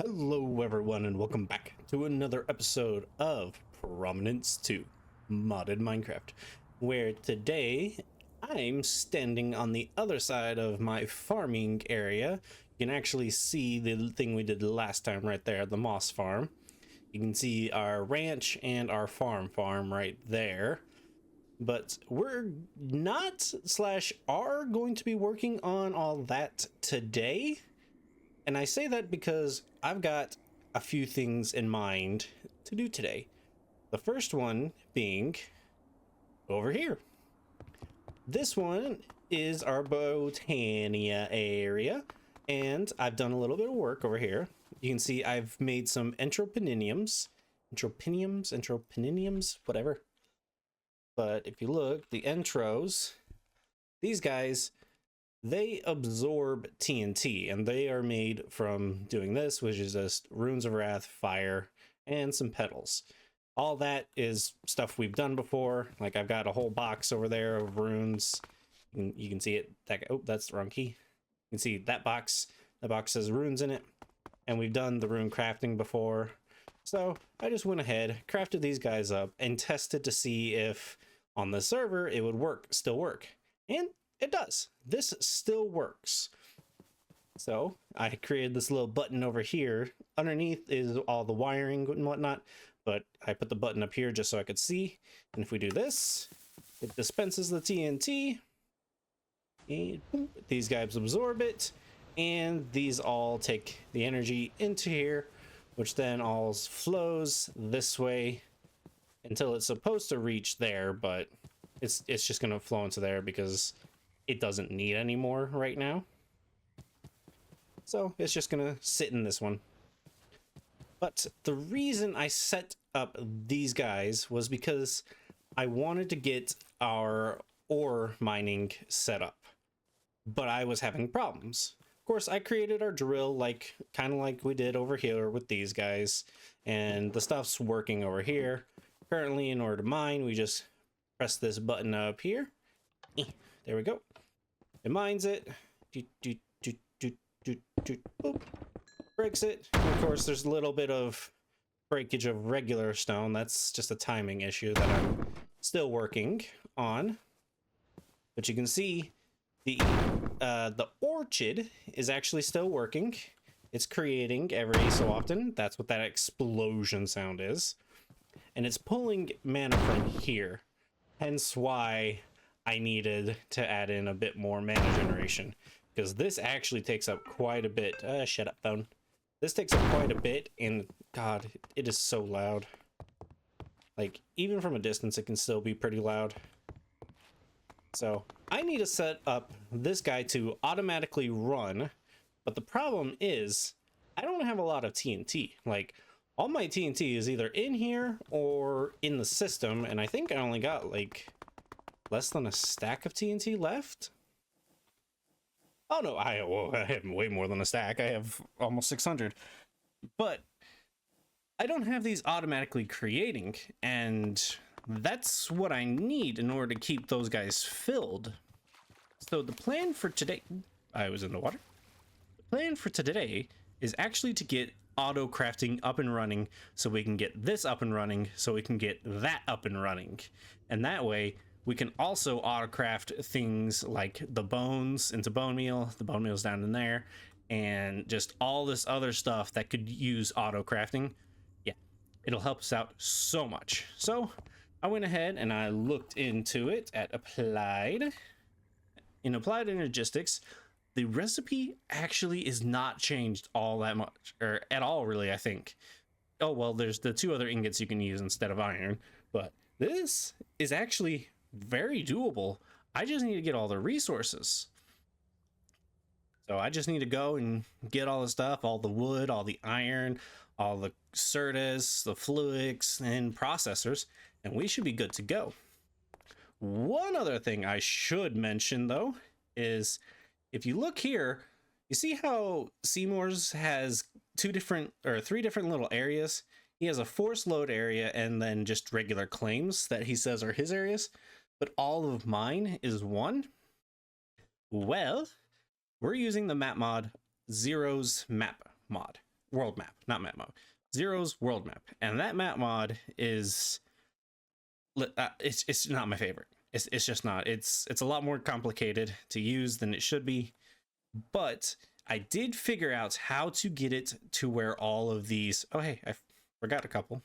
Hello everyone and welcome back to another episode of Prominence 2 Modded Minecraft, where today I'm standing on the other side of my farming area. You can actually see the thing we did last time right there, the moss farm. You can see our ranch and our farm right there. But we're not slash are going to be working on all that today. And I say that because I've got a few things in mind to do today. The first one being over here. This one is our Botania area, and I've done a little bit of work over here. You can see I've made some entropiniums, whatever. But if you look, the entros, these guys, they absorb TNT, and they are made from doing this, which is just runes of wrath, fire, and some petals. All that is stuff we've done before. Like, I've got a whole box over there of runes. You can see it. Oh, that's the wrong key. You can see that box. The box has runes in it, and we've done the rune crafting before. So I just went ahead, crafted these guys up, and tested to see if on the server it would still work. And it does. This still works. So I created this little button over here. Underneath is all the wiring and whatnot, but I put the button up here just so I could see. And if we do this, it dispenses the TNT. And boom, these guys absorb it. And these all take the energy into here, which then all flows this way until it's supposed to reach there, but it's just going to flow into there because it doesn't need any more right now. So it's just gonna sit in this one. But the reason I set up these guys was because I wanted to get our ore mining set up, but I was having problems. Of course, I created our drill kind of like we did over here with these guys, and the stuff's working over here. Currently, in order to mine, we just press this button up here. There we go. It mines it, boop, breaks it. And of course, there's a little bit of breakage of regular stone. That's just a timing issue that I'm still working on. But you can see the orchard is actually still working. It's creating every so often. That's what that explosion sound is. And it's pulling mana from here. Hence why I needed to add in a bit more mana generation, because this actually takes up quite a bit. Shut up, phone. This takes up quite a bit, and God, it is so loud. Like, even from a distance, it can still be pretty loud. So I need to set up this guy to automatically run, but the problem is I don't have a lot of TNT. Like, all my TNT is either in here or in the system, and I think I only got like less than a stack of TNT left. Oh no, I have way more than a stack. I have almost 600. But I don't have these automatically creating, and that's what I need in order to keep those guys filled. So the plan for today, I was in the water. The plan for today is actually to get auto crafting up and running, so we can get this up and running, so we can get that up and running. And that way we can also auto craft things like the bones into bone meal. The bone meal's down in there, and just all this other stuff that could use auto crafting. Yeah, it'll help us out so much. So I went ahead and I looked into it at applied. In applied energistics, the recipe actually is not changed all that much, or at all really, I think. Oh well, there's the two other ingots you can use instead of iron, but this is actually very doable. I just need to get all the resources. So I just need to go and get all the stuff, all the wood, all the iron, all the certus, the fluics, and processors, and we should be good to go. One other thing I should mention though is, if you look here, you see how Seymour's has three different little areas. He has a force load area and then just regular claims that he says are his areas, but all of mine is one. Well, we're using the map mod Zero's map mod. world map, not map mod. Zero's world map, and that map mod is it's not my favorite. It's just not. It's a lot more complicated to use than it should be, but I did figure out how to get it to where all of these. Oh hey, I forgot a couple.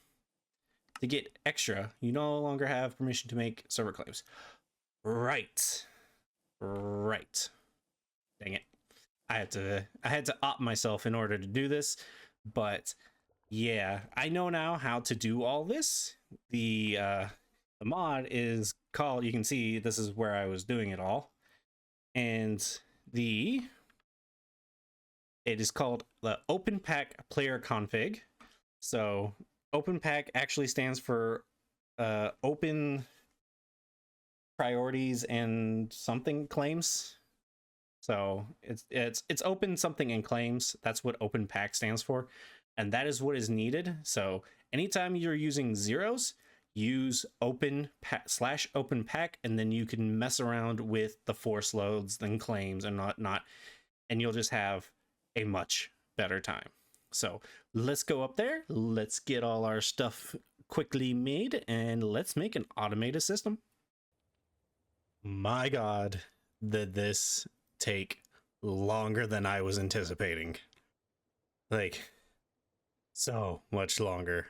To get extra, you no longer have permission to make server claims. Right. Dang it. I had to opt myself in order to do this, but yeah, I know now how to do all this. The mod is called, you can see this is where I was doing it all. And it is called the OpenPack player config. So OpenPack actually stands for open priorities and something claims. So it's open something and claims. That's what OpenPack stands for, and that is what is needed. So anytime you're using zeros, use OpenPack, and then you can mess around with the force loads and claims and not, and you'll just have a much better time. So let's go up there. Let's get all our stuff quickly made, and let's make an automated system. My God, did this take longer than I was anticipating. Like, so much longer.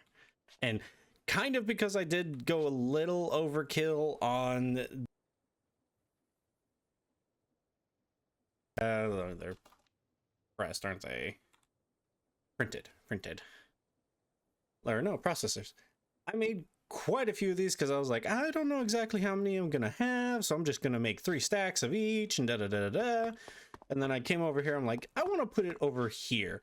And kind of because I did go a little overkill on they're pressed, aren't they? Printed. Or no, processors. I made quite a few of these because I was like, I don't know exactly how many I'm gonna have, so I'm just gonna make 3 stacks of each and da. And then I came over here, I'm like, I want to put it over here.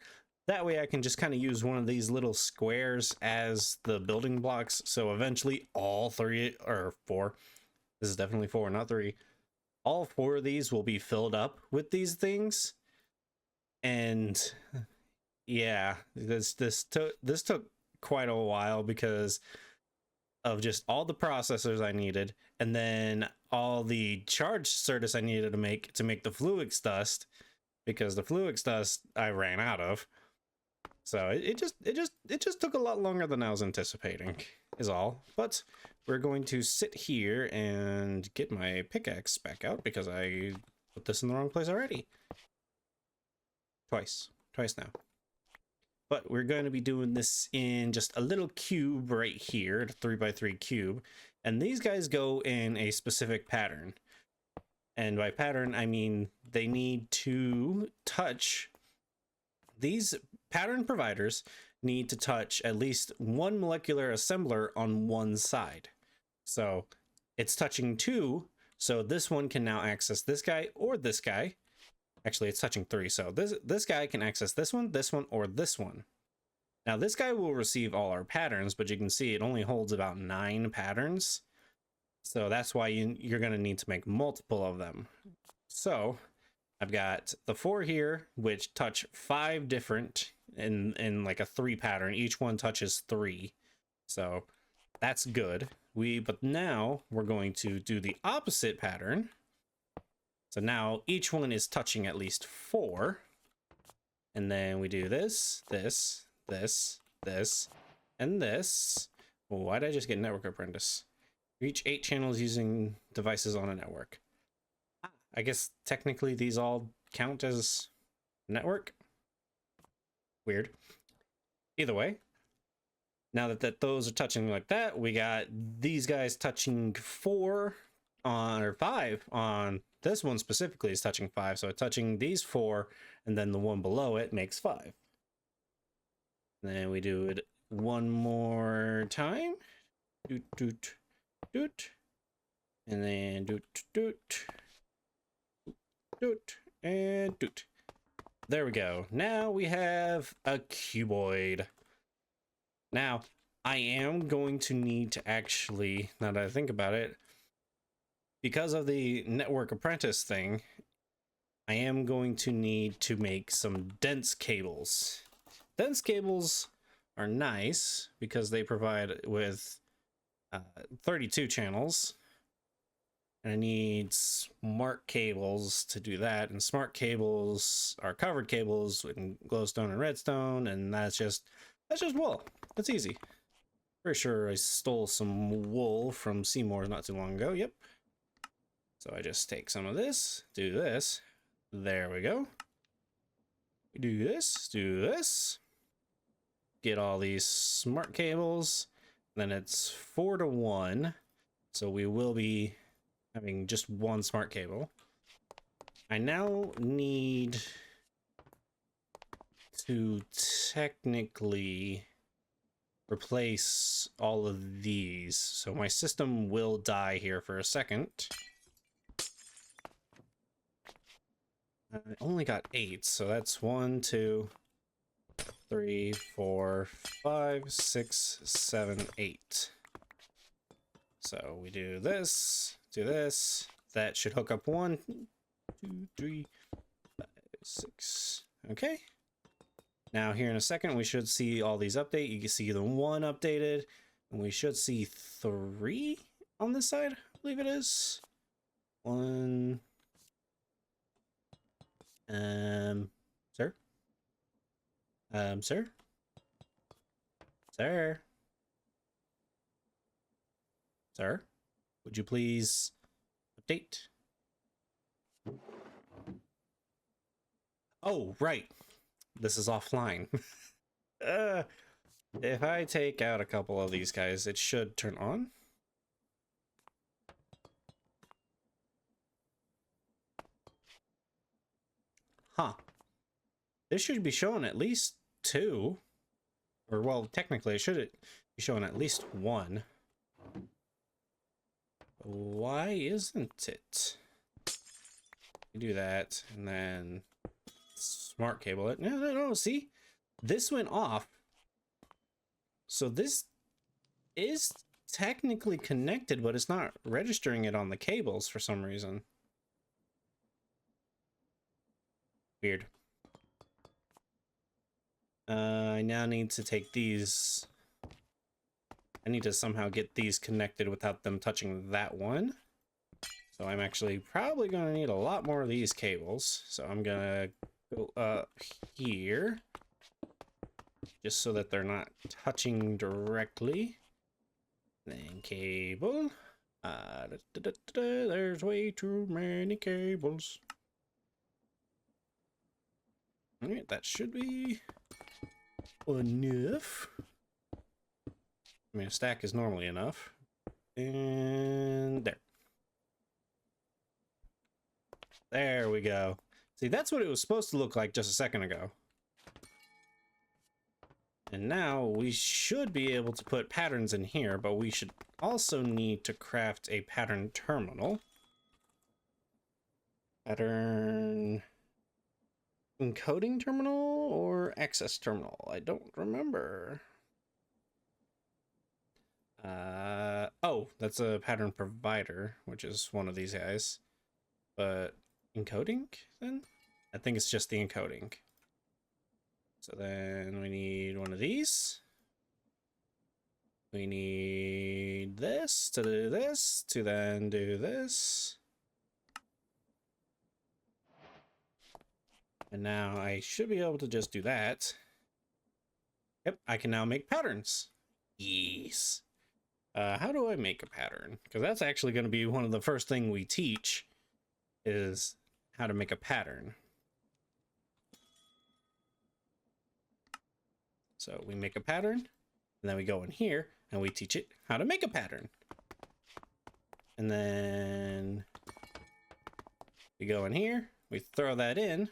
That way I can just kind of use one of these little squares as the building blocks. So eventually all 3 or 4, this is definitely 4, not 3. All 4 of these will be filled up with these things. And yeah, this took quite a while because of just all the processors I needed, and then all the charge service I needed to make the fluix dust, because the fluix dust I ran out of. So it just took a lot longer than I was anticipating, is all. But we're going to sit here and get my pickaxe back out because I put this in the wrong place already. Twice now. But we're going to be doing this in just a little cube right here, a 3x3 cube. And these guys go in a specific pattern. And by pattern, I mean they need to touch, these pattern providers need to touch at least one molecular assembler on one side. So it's touching 2, so this one can now access this guy or this guy. Actually, it's touching 3, so this guy can access this one, or this one. Now, this guy will receive all our patterns, but you can see it only holds about 9 patterns. So that's why you're going to need to make multiple of them. So I've got the 4 here, which touch 5 different in like a 3 pattern. Each one touches 3. So that's good. But now we're going to do the opposite pattern. So now each one is touching at least 4. And then we do this, and this. Why did I just get Network Apprentice? Reach 8 channels using devices on a network. I guess technically these all count as network. Weird. Either way, now that those are touching like that, we got these guys touching 4 on, or 5 on. This one specifically is touching 5, so it's touching these 4, and then the one below it makes 5. Then we do it one more time. Doot, doot, doot. And then doot, doot, doot, and doot. There we go. Now we have a cuboid. Now, I am going to need to actually, now that I think about it, because of the Network Apprentice thing, I am going to need to make some dense cables. Dense cables are nice because they provide with 32 channels. And I need smart cables to do that. And smart cables are covered cables in glowstone and redstone, and that's just wool. That's easy. Pretty sure I stole some wool from Seymour not too long ago. Yep. So I just take some of this, do this. There we go. Do this, do this. Get all these smart cables. Then it's 4 to 1. So we will be having just one smart cable. I now need to technically replace all of these. So my system will die here for a second. I only got 8, so that's 1, 2, 3, 4, 5, 6, 7, 8. So we do this, that should hook up 1, 2, 3, 5, 6. Okay. Now here in a second we should see all these update. You can see the 1 updated, and we should see 3 on this side, I believe it is. 1. Sir? Sir? Sir? Sir? Would you please update? Oh, right. This is offline. If I take out a couple of these guys, it should turn on. Huh. This should be showing at least 2. Or, well, technically it should be showing at least 1. Why isn't it? You do that, and then smart cable it. No, see? This went off. So this is technically connected, but it's not registering it on the cables for some reason. Weird. I now need to take these. I need to somehow get these connected without them touching that one. So I'm actually probably going to need a lot more of these cables. So I'm going to go up here, just so that they're not touching directly. Then cable. There's way too many cables. Alright, that should be enough. I mean, a stack is normally enough. And there. There we go. See, that's what it was supposed to look like just a second ago. And now we should be able to put patterns in here, but we should also need to craft a pattern terminal. Pattern encoding terminal or access terminal? I don't remember. Oh, that's a pattern provider, which is one of these guys. But encoding then? I think it's just the encoding. So then we need one of these. We need this to do this, to then do this. And now I should be able to just do that. Yep, I can now make patterns. Yes. How do I make a pattern? Because that's actually going to be one of the first thing we teach, is how to make a pattern. So we make a pattern, and then we go in here, and we teach it how to make a pattern. And then we go in here, we throw that in,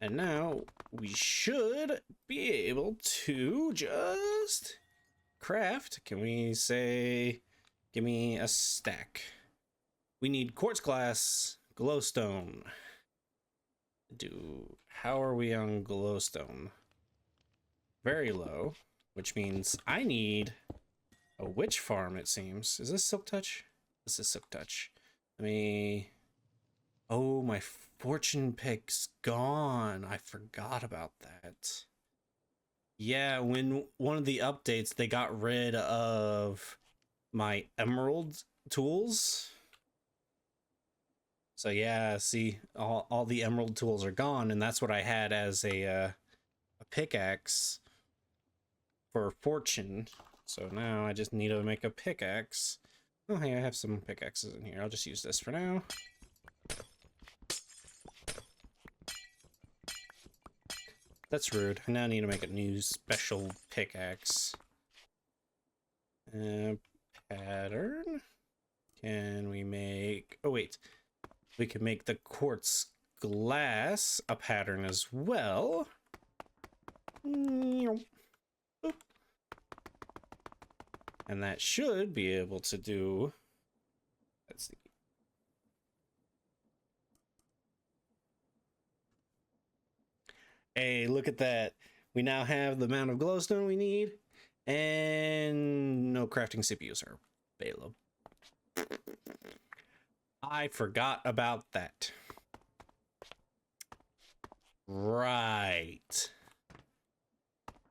and now we should be able to just craft. Can we say, give me a stack? We need quartz glass, glowstone. How are we on glowstone? Very low, which means I need a witch farm, it seems. Is this silk touch? This is silk touch. Let me... Oh, my fortune pick's gone. I forgot about that. Yeah, when one of the updates, they got rid of my emerald tools. So yeah, see, all the emerald tools are gone, and that's what I had as a pickaxe for fortune. So now I just need to make a pickaxe. Oh, hey, I have some pickaxes in here. I'll just use this for now. That's rude. I now need to make a new special pickaxe. Pattern. Can we make... Oh, wait. We can make the quartz glass a pattern as well. And that should be able to do... Let's see. Hey, look at that. We now have the amount of glowstone we need, and no crafting CPUs are available. I forgot about that. Right.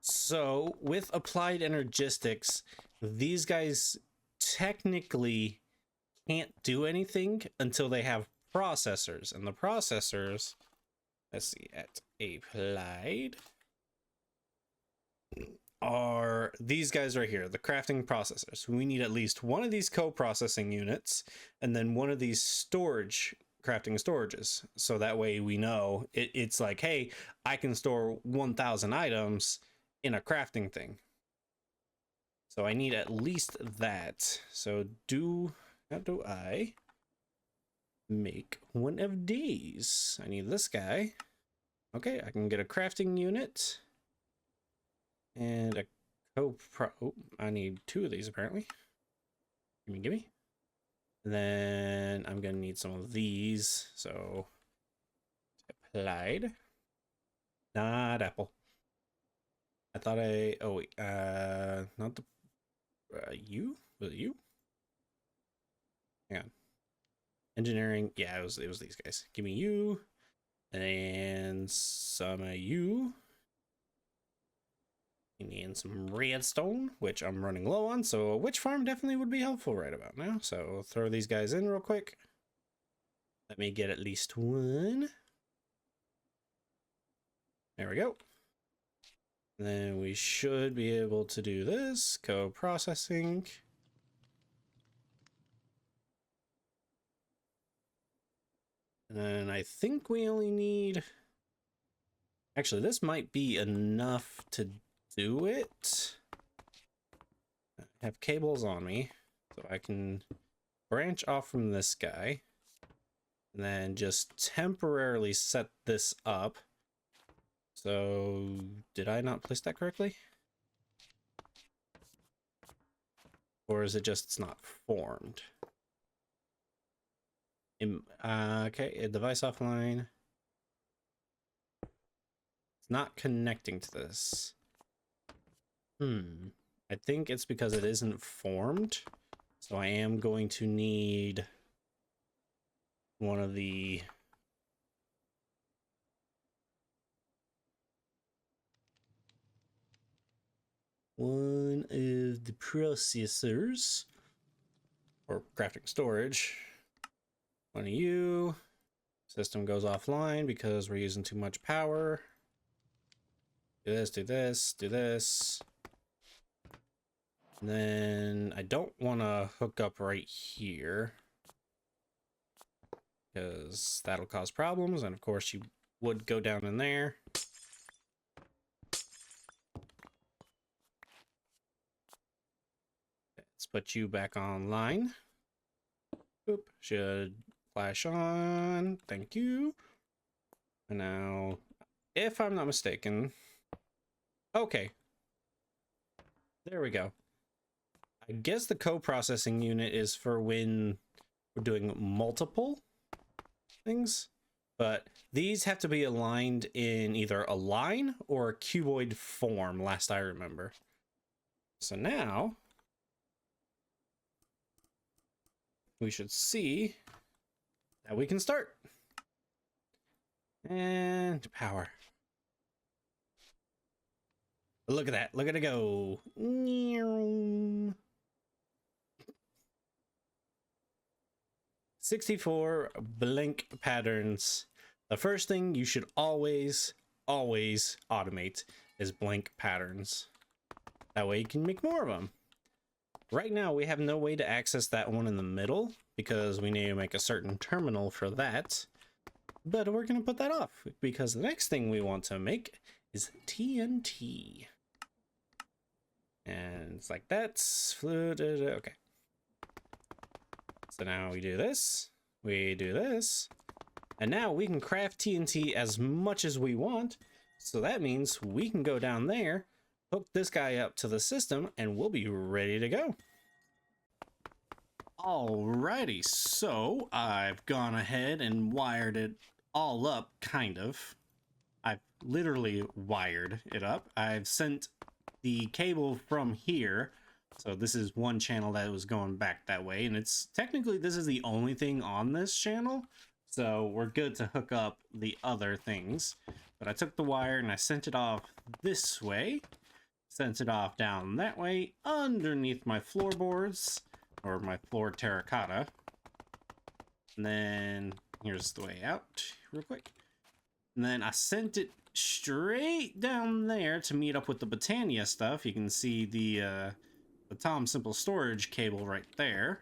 So, with applied energistics, these guys technically can't do anything until they have processors, and the processors, let's see, at applied, are these guys right here, the crafting processors. We need at least one of these co-processing units and then one of these storage crafting storages, so that way we know it's like, hey, I can store 1,000 items in a crafting thing. So I need at least that. So how do I make one of these? I need this guy. Okay, I can get a crafting unit and a oh, I need 2 of these apparently. Gimme. And then I'm gonna need some of these. So applied. Not apple. I thought oh wait, not the you? Was it you? Hang on. Engineering, yeah, it was these guys. Give me you. And some of you. You need some redstone, which I'm running low on, so a witch farm definitely would be helpful right about now. So throw these guys in real quick. Let me get at least one. There we go. And then we should be able to do this. Co-processing. And then I think we only need... Actually, this might be enough to do it. I have cables on me, so I can branch off from this guy. And then just temporarily set this up. So, did I not place that correctly? Or is it just it's not formed? Okay, a device offline. It's not connecting to this. I think it's because it isn't formed. So I am going to need one of the... One of the processors. Or crafting storage. One of you. System goes offline because we're using too much power. Do this, do this, do this. And then I don't want to hook up right here, because that'll cause problems, and of course you would go down in there. Let's put you back online. Oop, should flash on. Thank you. And now, if I'm not mistaken, okay, there we go. I guess the co-processing unit is for when we're doing multiple things, but these have to be aligned in either a line or a cuboid form, last I remember. So now we should see that we can start. And power. Look at that. Look at it go. 64 blank patterns. The first thing you should always automate is blank patterns. That way you can make more of them. Right now we have no way to access that one in the middle because we need to make a certain terminal for that. But we're going to put that off because the next thing we want to make is TNT. And it's like that's okay. So now we do this, and now we can craft TNT as much as we want. So that means we can go down there, hook this guy up to the system, and we'll be ready to go. Alrighty, so I've gone ahead and wired it all up, kind of. I've literally wired it up. I've sent the cable from here. So this is one channel that was going back that way, and it's technically this is the only thing on this channel, so we're good to hook up the other things. But I took the wire and I sent it off this way, sent it off down that way underneath my floorboards, or my floor terracotta, and then here's the way out real quick, and then I sent it straight down there to meet up with the Britannia stuff. You can see the Tom Simple storage cable right there.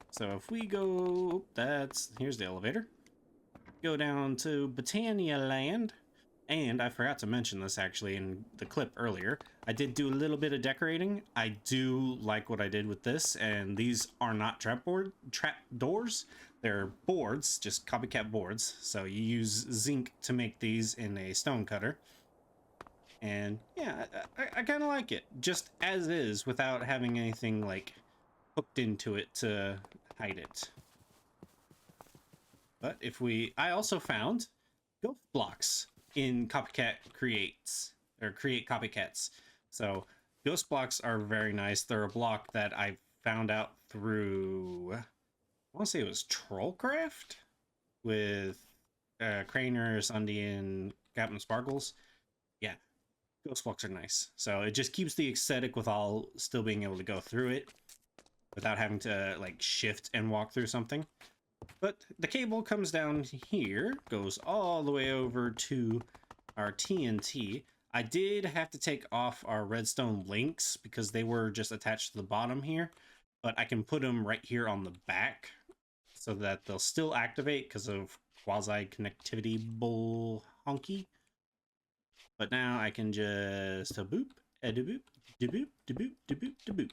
So if we go, here's the elevator. Go down to Britannia Land, and I forgot to mention this actually in the clip earlier. I did do a little bit of decorating. I do like what I did with this, and these are not trap doors. They're boards, just copycat boards. So you use zinc to make these in a stone cutter. And yeah, I kind of like it just as is without having anything like hooked into it to hide it. But if I also found ghost blocks in copycat creates, or create copycats. So ghost blocks are very nice. They're a block that I found out through, I want to say it was Trollcraft with Craner, Sunday, and Captain Sparkles. Yeah. Ghost blocks are nice. So it just keeps the aesthetic with all still being able to go through it without having to like shift and walk through something. But the cable comes down here, goes all the way over to our TNT. I did have to take off our redstone links because they were just attached to the bottom here, but I can put them right here on the back so that they'll still activate because of quasi connectivity bull honky. But now I can just boop, boop, boop, boop, boop, boop.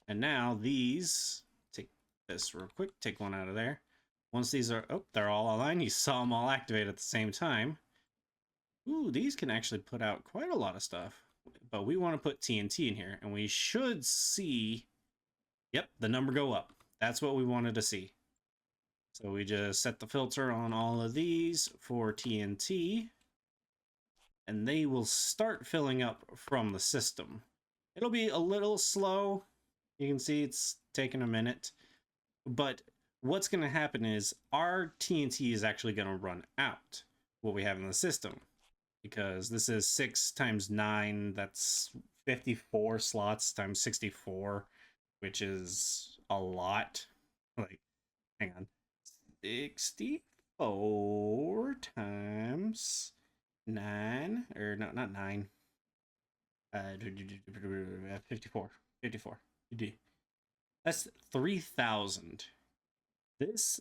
And now these, take this real quick, take one out of there. Once these are, oh, they're all aligned. You saw them all activate at the same time. Ooh, these can actually put out quite a lot of stuff. But we want to put TNT in here, and we should see, yep, the number go up. That's what we wanted to see. So we just set the filter on all of these for TNT. And they will start filling up from the system. It'll be a little slow. You can see it's taking a minute. But what's going to happen is our TNT is actually going to run out, what we have in the system. Because this is 6 times 9, that's 54 slots times 64, which is a lot. Like, hang on. 64 times 9, or no, not 9. 54. That's 3,000. This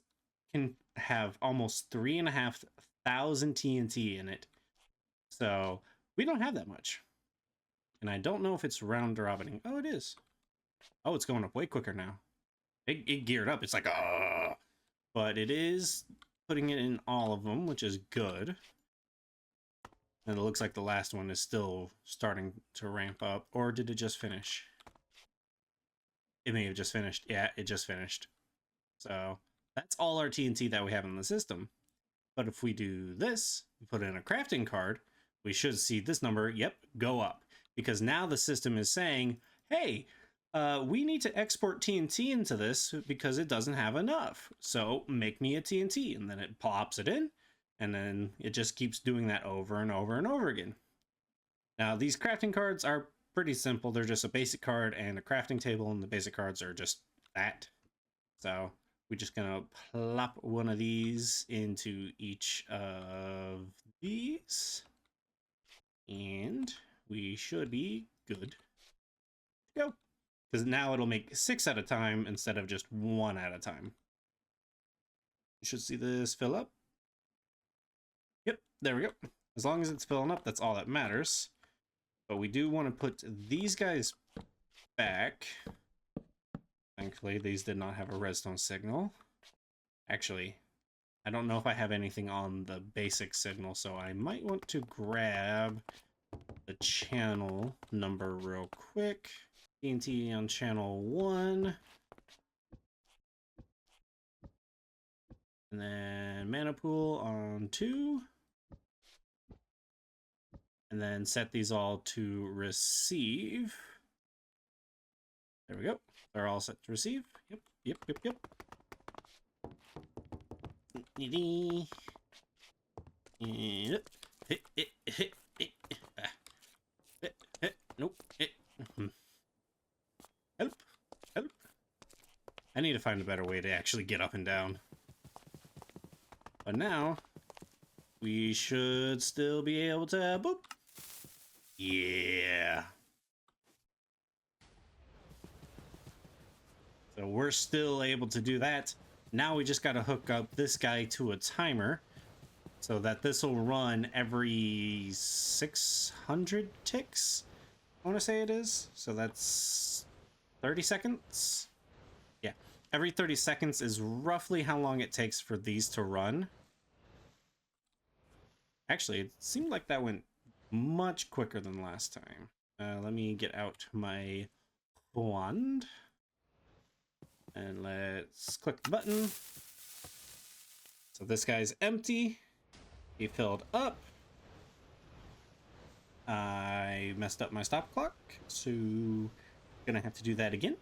can have almost 3,500 TNT in it. So we don't have that much. And I don't know if it's round robining. Oh, it is. Oh, it's going up way quicker now. It geared up. It's like, ah. But it is putting it in all of them, which is good. And it looks like the last one is still starting to ramp up. Or did it just finish? It may have just finished. Yeah, it just finished. So that's all our TNT that we have in the system. But if we do this, we put in a crafting card, we should see this number, yep, go up. Because now the system is saying, hey, we need to export TNT into this because it doesn't have enough. So make me a TNT. And then it pops it in. And then it just keeps doing that over and over and over again. Now, these crafting cards are pretty simple. They're just a basic card and a crafting table, and the basic cards are just that. So we're just gonna plop one of these into each of these, and we should be good to go. Because now it'll make 6 at a time instead of just 1 at a time. You should see this fill up. Yep, there we go. As long as it's filling up, that's all that matters. But we do want to put these guys back. Thankfully, these did not have a redstone signal. Actually, I don't know if I have anything on the basic signal, so I might want to grab the channel number real quick. TNT on channel 1. And then mana pool on 2. And then set these all to receive. There we go. They're all set to receive. Yep. Nope. Help. I need to find a better way to actually get up and down. But now, we should still be able to boop. Yeah. So we're still able to do that. Now we just got to hook up this guy to a timer so that this will run every 600 ticks. I want to say it is. So that's 30 seconds. Yeah. Every 30 seconds is roughly how long it takes for these to run. Actually, it seemed like that went much quicker than last time. Let me get out my wand. And let's click the button. So this guy's empty. He filled up. I messed up my stop clock, so gonna have to do that again.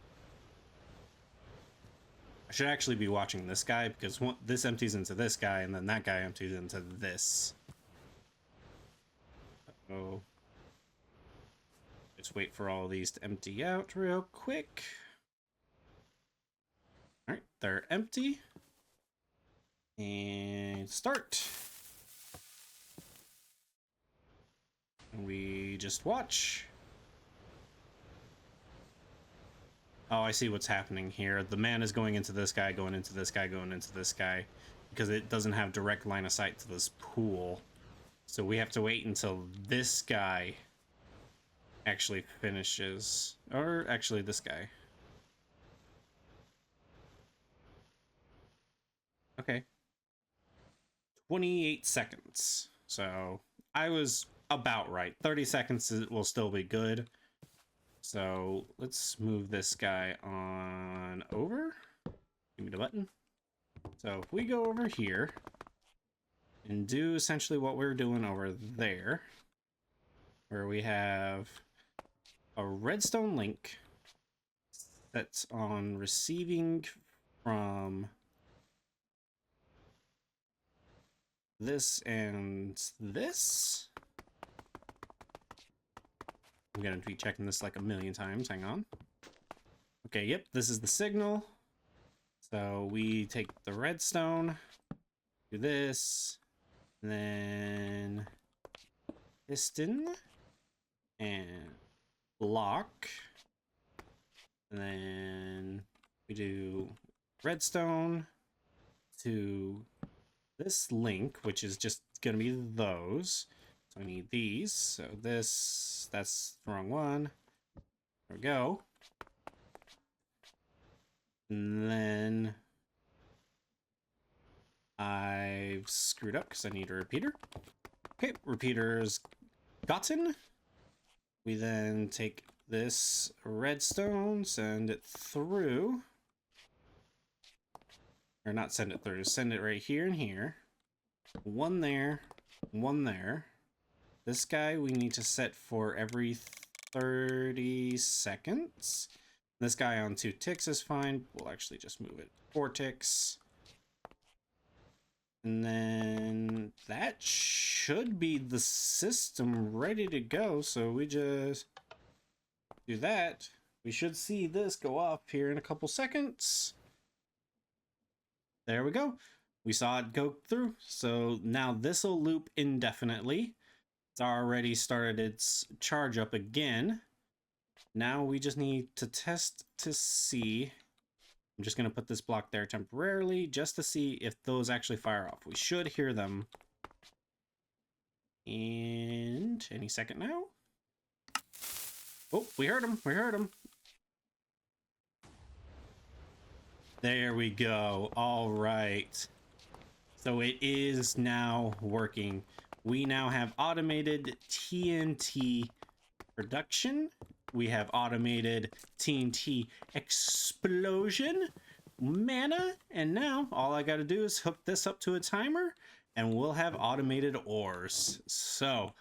I should actually be watching this guy because this empties into this guy and then that guy empties into this. Uh-oh. Just wait for all these to empty out real quick. All right, they're empty. And start. And we just watch. Oh, I see what's happening here. The man is going into this guy, going into this guy, going into this guy, because it doesn't have direct line of sight to this pool. So we have to wait until this guy actually finishes. Or actually this guy. Okay. 28 seconds. So I was about right. 30 seconds will still be good. So let's move this guy on over. Give me the button. So if we go over here and do essentially what we're doing over there, where we have a redstone link that's on receiving from this and this. I'm gonna be checking this like a million times. Hang on. Okay, yep, this is the signal. So we take the redstone, do this, and then piston and block, and then we do redstone to this link, which is just gonna be those. So I need these. So this, that's the wrong one. There we go. And then I've screwed up because I need a repeater. Okay, repeater's gotten. We then take this redstone, send it through. Or not send it through, send it right here and here. One there, one there. This guy we need to set for every 30 seconds. This guy on 2 ticks is fine. We'll actually just move it 4 ticks. And then that should be the system ready to go. So we just do that. We should see this go off here in a couple seconds. There we go. We saw it go through. So now this will loop indefinitely. It's already started its charge up again. Now we just need to test to see. I'm just going to put this block there temporarily just to see if those actually fire off. We should hear them. And any second now. Oh, we heard them. We heard them. There we go. All right. So it is now working. We now have automated TNT production. We have automated TNT explosion, mana, and now all I got to do is hook this up to a timer and we'll have automated ores. So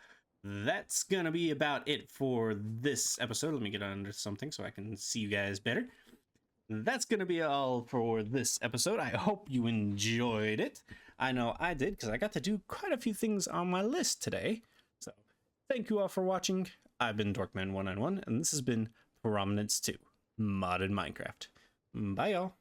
that's gonna be about it for this episode. Let me get under something so I can see you guys better. That's gonna be all for this episode. I hope you enjoyed it. I know I did, because I got to do quite a few things on my list today. So thank you all for watching. I've been Dorkman191, and this has been Prominence 2 Modded Minecraft. Bye, y'all.